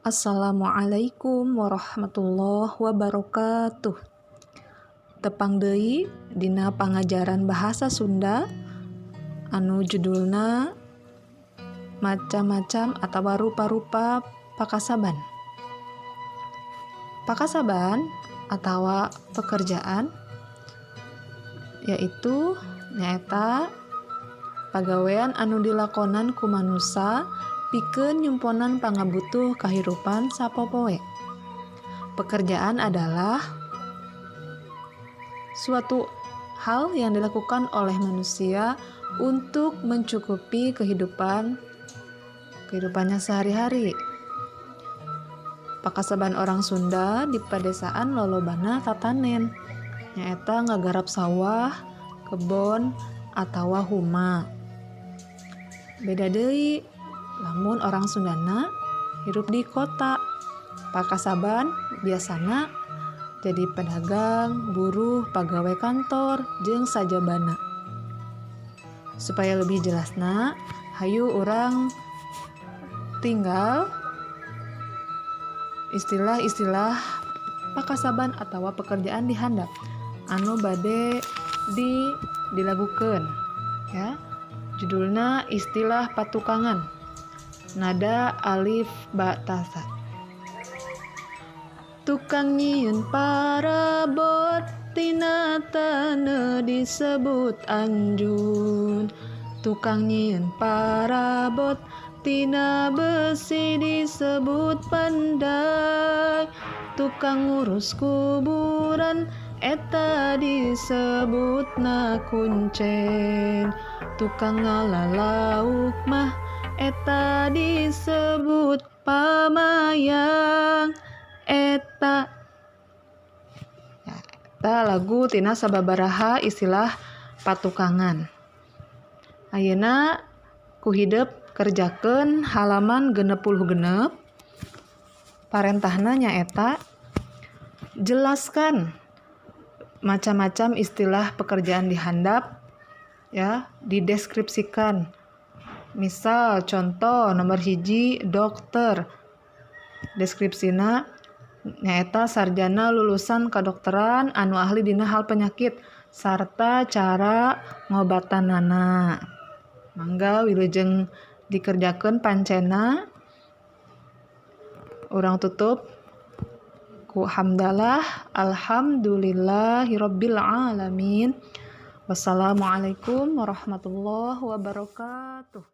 Assalamualaikum warahmatullahi wabarakatuh. Tepang deui dina pangajaran bahasa Sunda anu judulna macam-macam atau rupa-rupa pakasaban. Pakasaban atau pekerjaan yaitu nyaeta pagawean anu dilakonan ku manusa pikeun nyumponan pangabutuh kahirupan sapopoe. Pekerjaan adalah suatu hal yang dilakukan oleh manusia untuk mencukupi kehidupannya sehari-hari. Pakasaban orang Sunda di padesaan lolobana tatanen, nyaeta ngagarap sawah, kebon, atawa huma. Beda deui lamun orang Sundana hirup di kota. Pakasaban biasana jadi pedagang, buruh, pagawe kantor, jeung sajabana. Supaya lebih jelasna, hayu urang tinggal istilah-istilah pakasaban atau pekerjaan di handap anu bade dilagukeun ya. Judulna istilah patukangan. Nada alif ba tasa. Tukang nyieun parabot tina taneuh disebut anjun. Tukang nyieun parabot tina besi disebut pandai. Tukang ngurus kuburan eta disebutna kuncen. Tukang ngalalauk mah eta disebut pamayang. Eta lagu tina sababaraha istilah patukangan. Ayeuna ku hideup kerjakeun halaman 66. Parentahna nyaeta jelaskan macam-macam istilah pekerjaan di handap ya, dideskripsikan. Misal contoh nomor 1 dokter. Deskripsina nyaeta sarjana lulusan kadokteran anu ahli dina hal penyakit sarta cara ngobatanana. Mangga wilujeng dikerjakeun pancena. Urang tutup ku hamdalah alhamdulillahirabbil alamin. Wassalamualaikum warahmatullahi wabarakatuh.